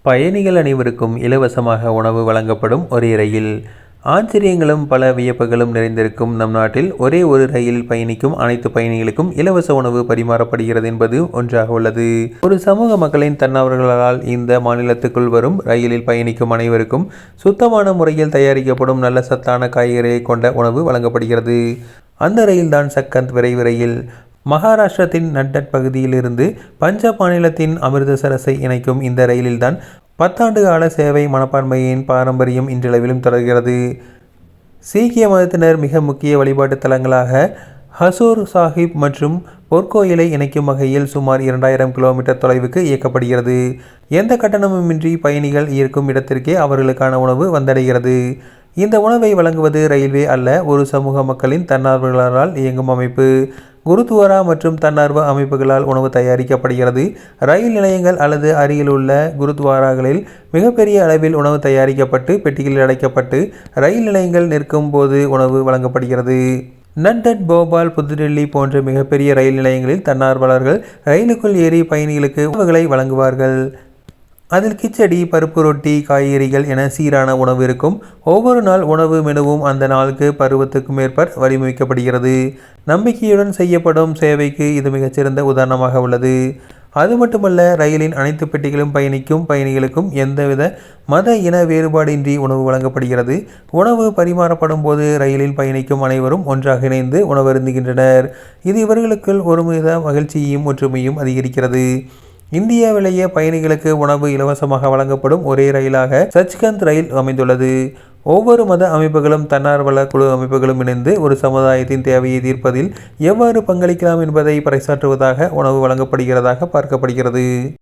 பயணிகள் அனைவருக்கும் இலவசமாக உணவு வழங்கப்படும் ஒரே ரயில். ஆச்சரியங்களும் பல வியப்புகளும் நிறைந்திருக்கும் நம் நாட்டில் ஒரே ஒரு ரயிலில் பயணிக்கும் அனைத்து பயணிகளுக்கும் இலவச உணவு பரிமாறப்படுகிறது என்பது ஒன்றாக உள்ளது. ஒரு சமூக மக்களின் தன்னார்வலர்களால் இந்த மாநிலத்துக்குள் வரும் ரயிலில் பயணிக்கும் அனைவருக்கும் சுத்தமான முறையில் தயாரிக்கப்படும் நல்ல சத்தான காய்கறியை கொண்ட உணவு வழங்கப்படுகிறது. அந்த ரயில்தான் சக்கந்த் விரைவு ரயில். மகாராஷ்டிரத்தின் நட்டட் பகுதியிலிருந்து பஞ்சாப் மாநிலத்தின் அமிர்தசரஸை இணைக்கும் இந்த ரயிலில்தான் 10 ஆண்டு கால சேவை மனப்பான்மையின் பாரம்பரியம் இன்றளவிலும் தொடர்கிறது. சீக்கிய மதத்தினர் மிக முக்கிய வழிபாட்டு தலங்களாக ஹசூர் சாஹிப் மற்றும் பொற்கோயிலை இணைக்கும் வகையில் சுமார் 2000 கிலோமீட்டர் தொலைவுக்கு இயக்கப்படுகிறது. எந்த கட்டணமுமின்றி பயணிகள் இருக்கும் இடத்திற்கே அவர்களுக்கான உணவு வந்தடைகிறது. இந்த உணவை வழங்குவது ரயில்வே அல்ல, ஒரு சமூக மக்களின் தன்னார்வலர்களால் இயங்கும் அமைப்பு. குருத்வாரா மற்றும் தன்னார்வ அமைப்புகளால் உணவு தயாரிக்கப்படுகிறது. ரயில் நிலையங்கள் அல்லது அருகிலுள்ள குருத்வாராக்களில் மிகப்பெரிய அளவில் உணவு தயாரிக்கப்பட்டு பெட்டிகளில் அடைக்கப்பட்டு ரயில் நிலையங்கள் நிற்கும் போது உணவு வழங்கப்படுகிறது. நட்டட், போபால், புதுடெல்லி போன்ற மிகப்பெரிய ரயில் நிலையங்களில் தன்னார்வலர்கள் ரயிலுக்குள் ஏறி பயணிகளுக்கு உணவுகளை வழங்குவார்கள். அதில் கிச்சடி, பருப்பு ரொட்டி, காய்கறிகள் என சீரான உணவு இருக்கும். ஒவ்வொரு நாள் உணவு மெனுவும் அந்த நாளுக்கு பருவத்துக்கும் மேற்பர் வடிவமைக்கப்படுகிறது. நம்பிக்கையுடன் செய்யப்படும் சேவைக்கு இது மிகச்சிறந்த உதாரணமாக உள்ளது. அது மட்டுமல்ல, ரயிலின் அனைத்து பெட்டிகளும் பயணிக்கும் பயணிகளுக்கும் எந்தவித மத இன வேறுபாடின்றி உணவு வழங்கப்படுகிறது. உணவு பரிமாறப்படும் போது ரயிலில் பயணிக்கும் அனைவரும் ஒன்றாக இணைந்து உணவருந்துகின்றனர். இது இவர்களுக்குள் ஒருமித மகிழ்ச்சியையும் ஒற்றுமையும் அதிகரிக்கிறது. இந்தியாவிலேயே பயணிகளுக்கு உணவு இலவசமாக வழங்கப்படும் ஒரே ரயிலாக சச்கந்த் ரயில் அமைந்துள்ளது. ஒவ்வொரு மத அமைப்புகளும் தன்னார்வல குழு அமைப்புகளும் இணைந்து ஒரு சமுதாயத்தின் தேவையை தீர்ப்பதில் எவ்வாறு பங்களிக்கலாம் என்பதை பறைசாற்றுவதாக உணவு வழங்கப்படுகிறதாக பார்க்கப்படுகிறது.